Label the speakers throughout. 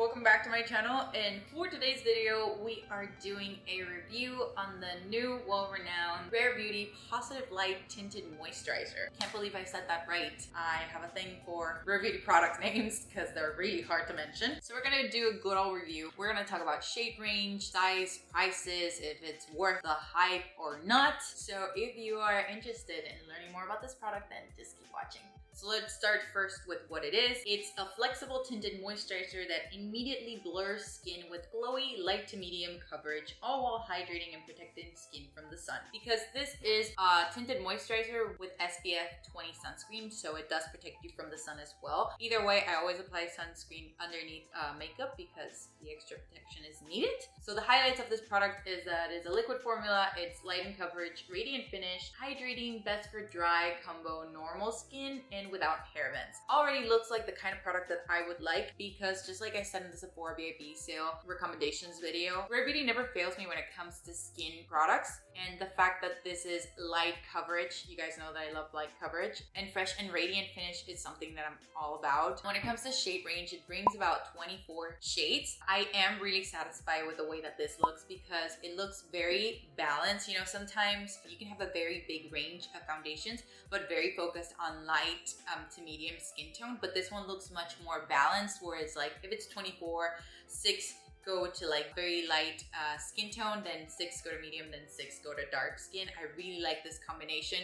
Speaker 1: welcome back to my channel, and for today's video we are doing a review on the new, well-renowned Rare Beauty Positive Light Tinted Moisturizer. Can't believe I said that right. I have a thing for Rare Beauty product names because they're really hard to mention. So we're gonna do a good old review. We're gonna talk about shade range, size, prices, if it's worth the hype or not. So if you are interested in learning more about this product, then just keep watching. So let's start first with what it is. It's a flexible tinted moisturizer that immediately blurs skin with glowy, light to medium coverage, all while hydrating and protecting skin from the sun. Because this is a tinted moisturizer with SPF 20 sunscreen, so it does protect you from the sun as well. Either way, I always apply sunscreen underneath makeup because the extra protection is needed. So the highlights of this product is that it's a liquid formula, it's light in coverage, radiant finish, hydrating, best for dry, combo, normal skin, and without hair vents. Already looks like the kind of product that I would like because just like I said in the Sephora VIP sale recommendations video, Rare Beauty never fails me when it comes to skin products, and the fact that this is light coverage, you guys know that I love light coverage, and fresh and radiant finish is something that I'm all about. When it comes to shade range, it brings about 24 shades. I am really satisfied with the way that this looks because it looks very balanced. You know, sometimes you can have a very big range of foundations but very focused on light to medium skin tone, but this one looks much more balanced, where it's like if it's 24, 6 go to like very light skin tone, then 6 go to medium, then 6 go to dark skin. I really like this combination.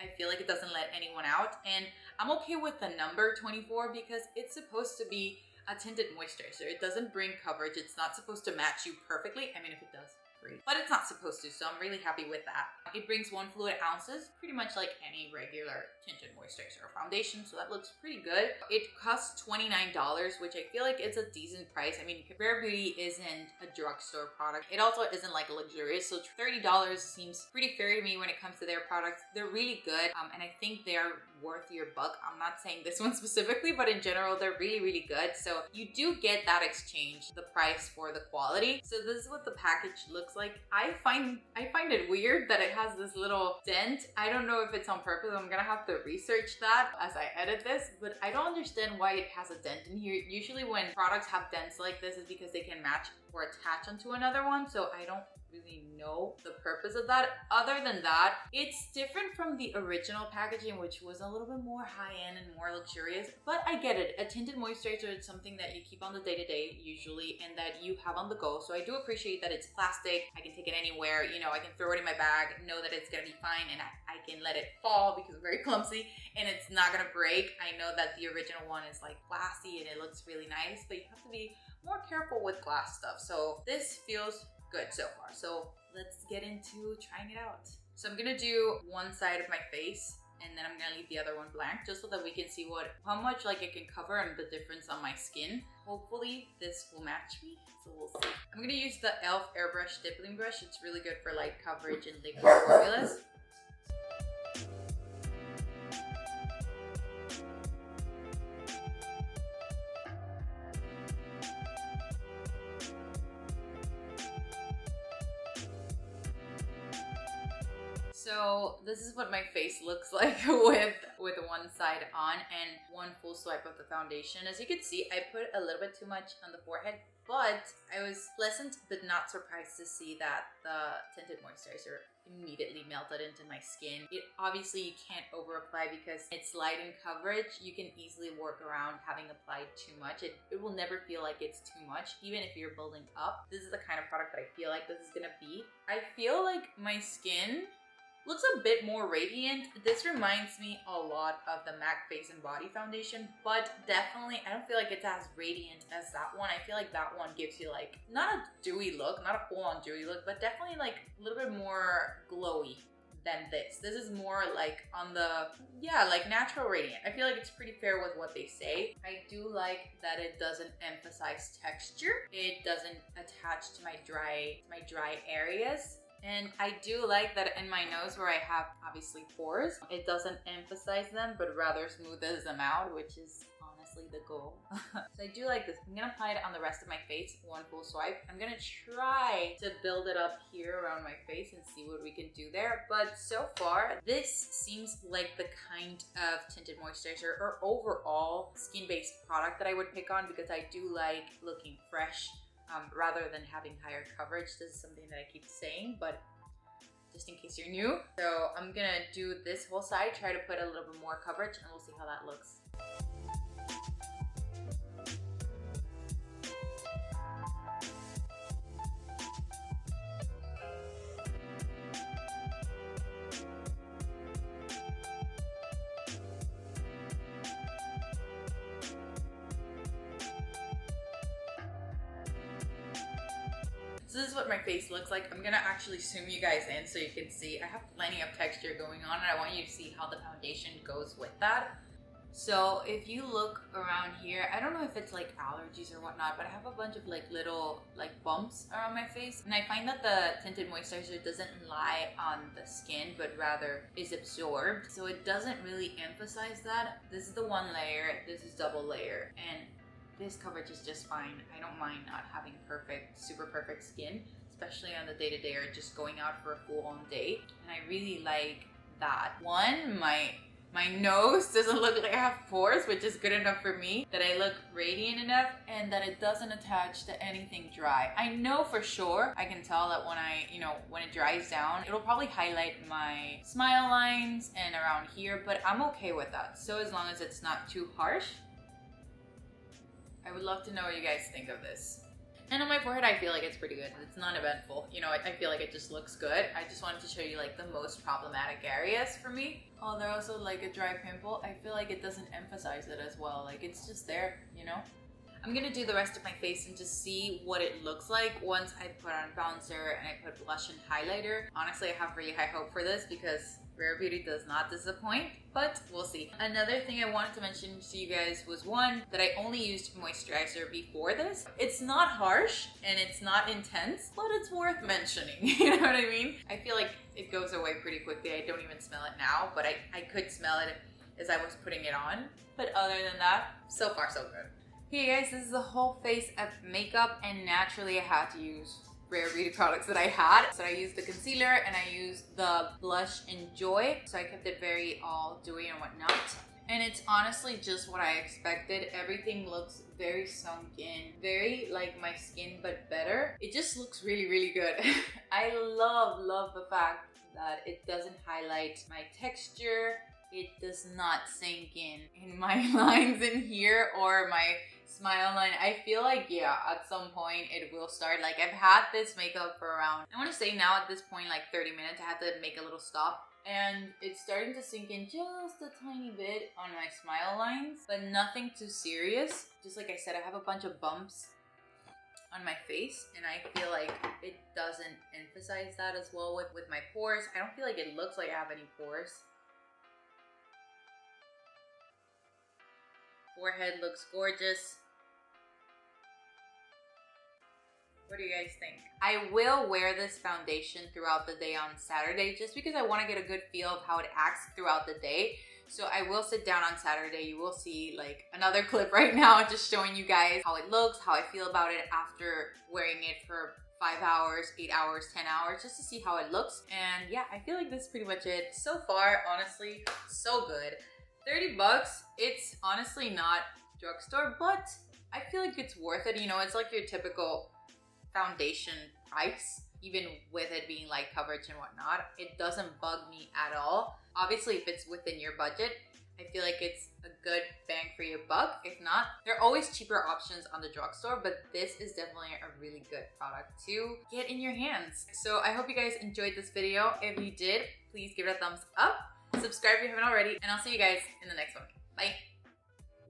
Speaker 1: I feel like it doesn't let anyone out, and I'm okay with the number 24 because it's supposed to be a tinted moisturizer. It doesn't bring coverage. It's not supposed to match you perfectly. I mean, if it does, great, but it's not supposed to, so I'm really happy with that. It brings 1 fluid ounces, pretty much like any regular tinted moisturizer or foundation, so that looks pretty good. It costs $29, which I feel like it's a decent price. I mean, Rare Beauty isn't a drugstore product. It also isn't like luxurious, so $30 seems pretty fair to me when it comes to their products. They're really good, and I think they're worth your buck. I'm not saying this one specifically, but in general, they're really, really good. So you do get that exchange, the price for the quality. So this is what the package looks like. I find it weird that it has this little dent. I don't know if it's on purpose. I'm gonna have to research that as I edit this, but I don't understand why it has a dent in here. Usually when products have dents like this is because they can match or attach onto another one, so I don't really know the purpose of that. Other than that, it's different from the original packaging, which was a little bit more high-end and more luxurious, but I get it. A tinted moisturizer is something that you keep on the day-to-day usually, and that you have on the go, so I do appreciate that it's plastic. I can take it anywhere, you know, I can throw it in my bag, know that it's gonna be fine, and I can let it fall because I'm very clumsy and it's not gonna break. I know that the original one is like glassy and it looks really nice, but you have to be more careful with glass stuff. So this feels good so far. So let's get into trying it out. So I'm gonna do one side of my face and then I'm gonna leave the other one blank just so that we can see how much like it can cover and the difference on my skin. Hopefully this will match me, so we'll see. I'm gonna use the e.l.f. airbrush stippling brush. It's really good for light coverage and liquid formulas. So this is what my face looks like with one side on and one full swipe of the foundation. As you can see, I put a little bit too much on the forehead, but I was pleasant but not surprised to see that the tinted moisturizer immediately melted into my skin. Obviously you can't over apply because it's light in coverage. You can easily work around having applied too much. It will never feel like it's too much, even if you're building up. This is the kind of product that I feel like this is gonna be. I feel like my skin looks a bit more radiant. This reminds me a lot of the MAC Face and Body Foundation, but definitely I don't feel like it's as radiant as that one. I feel like that one gives you like, not a dewy look, not a full-on dewy look, but definitely like a little bit more glowy than this. This is more like on the, yeah, like natural radiant. I feel like it's pretty fair with what they say. I do like that it doesn't emphasize texture. It doesn't attach to my dry areas. And I do like that in my nose, where I have obviously pores, it doesn't emphasize them, but rather smoothes them out, which is honestly honestly the goal. So I do like this. I'm gonna apply it on the rest of my face, one full swipe. I'm gonna try to build it up here around my face and see what we can do there. But so far, this seems like the kind of tinted moisturizer or overall skin-based product that I would pick on, because I do like looking fresh rather than having higher coverage. This is something that I keep saying, but just in case you're new. So I'm gonna do this whole side, try to put a little bit more coverage, and we'll see how that looks. So this is what my face looks like. I'm gonna actually zoom you guys in so you can see. I have plenty of texture going on, and I want you to see how the foundation goes with that. So if you look around here, I don't know if it's like allergies or whatnot, but I have a bunch of like little like bumps around my face. And I find that the tinted moisturizer doesn't lie on the skin, but rather is absorbed. So it doesn't really emphasize that. This is the one layer, this is double layer. And this coverage is just fine. I don't mind not having perfect, super perfect skin, especially on the day-to-day or just going out for a full-on day. And I really like that. One, my nose doesn't look like I have pores, which is good enough for me, that I look radiant enough, and that it doesn't attach to anything dry. I know for sure, I can tell that when it dries down, it'll probably highlight my smile lines and around here, but I'm okay with that. So as long as it's not too harsh. I would love to know what you guys think of this. And on my forehead, I feel like it's pretty good. It's not eventful. You know, I feel like it just looks good. I just wanted to show you like the most problematic areas for me. Oh, they're also like a dry pimple. I feel like it doesn't emphasize it as well. Like it's just there, you know? I'm gonna do the rest of my face and just see what it looks like once I put on bouncer and I put blush and highlighter. Honestly, I have really high hope for this because Rare Beauty does not disappoint, but we'll see. Another thing I wanted to mention to you guys was one, that I only used moisturizer before this. It's not harsh and it's not intense, but it's worth mentioning. You know what I mean? I feel like it goes away pretty quickly. I don't even smell it now, but I could smell it as I was putting it on. But other than that, so far so good. Hey guys, this is the whole face of makeup, and naturally I had to use Rare Beauty products that I had. So I used the concealer and I used the blush in Joy. So I kept it very all dewy and whatnot. And it's honestly just what I expected. Everything looks very sunk in, very like my skin, but better. It just looks really, really good. I love the fact that it doesn't highlight my texture. It does not sink in my lines in here or my smile line. I feel like, yeah, at some point it will start. Like I've had this makeup for around, I want to say now at this point, like 30 minutes. I had to make a little stop. And it's starting to sink in just a tiny bit on my smile lines, but nothing too serious. Just like I said, I have a bunch of bumps on my face, and I feel like it doesn't emphasize that as well with my pores. I don't feel like it looks like I have any pores. Forehead looks gorgeous. What do you guys think? I will wear this foundation throughout the day on Saturday just because I want to get a good feel of how it acts throughout the day. So I will sit down on Saturday. You will see like another clip right now just showing you guys how it looks, how I feel about it after wearing it for 5 hours, 8 hours, 10 hours, just to see how it looks. And yeah, I feel like this is pretty much it. So far, honestly, so good. 30 bucks, it's honestly not drugstore, but I feel like it's worth it. You know, it's like your typical foundation price, even with it being light coverage and whatnot. It doesn't bug me at all. Obviously, if it's within your budget, I feel like it's a good bang for your buck. If not, there are always cheaper options on the drugstore, but this is definitely a really good product to get in your hands. So I hope you guys enjoyed this video. If you did, please give it a thumbs up. Subscribe if you haven't already, and I'll see you guys in the next one. Bye.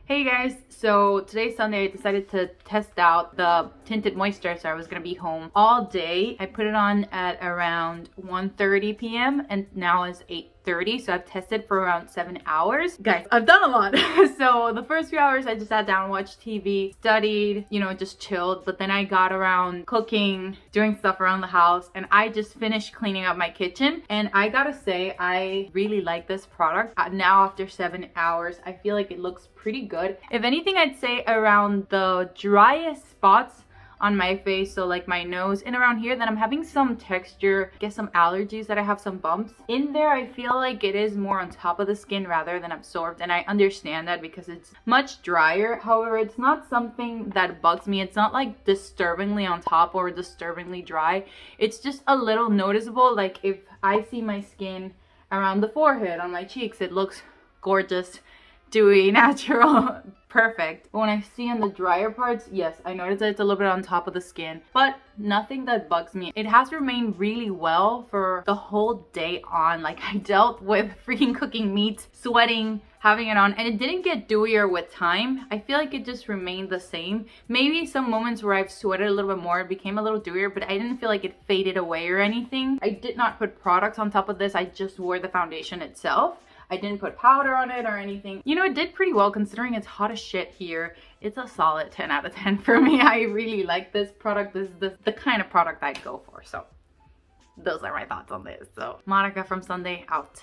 Speaker 1: Hey guys, so today's Sunday. I decided to test out the tinted moisturizer. I was gonna be home all day. I put it on at around 1:30 p.m. and now it's 8 30, so I've tested for around 7 hours. Guys, I've done a lot. So the first few hours I just sat down, watched TV, studied, you know, just chilled. But then I got around cooking, doing stuff around the house, and I just finished cleaning up my kitchen. And I gotta say, I really like this product. Now after 7 hours, I feel like it looks pretty good. If anything, I'd say around the driest spots on my face, so like my nose and around here, then I'm having some texture, I guess some allergies that I have some bumps in there. I feel like it is more on top of the skin rather than absorbed, and I understand that because it's much drier. However, it's not something that bugs me. It's not like disturbingly on top or disturbingly dry. It's just a little noticeable. Like if I see my skin around the forehead, on my cheeks, it looks gorgeous, dewy, natural, perfect. But when I see on the drier parts, yes, I notice that it's a little bit on top of the skin, but nothing that bugs me. It has remained really well for the whole day on. Like I dealt with freaking cooking meat, sweating, having it on, and it didn't get dewier with time. I feel like it just remained the same. Maybe some moments where I've sweated a little bit more, it became a little dewier, but I didn't feel like it faded away or anything. I did not put products on top of this. I just wore the foundation itself. I didn't put powder on it or anything. You know, it did pretty well considering it's hot as shit here. It's a solid 10 out of 10 for me. I really like this product. This is the kind of product I'd go for. So those are my thoughts on this. So Monica from Sunday out.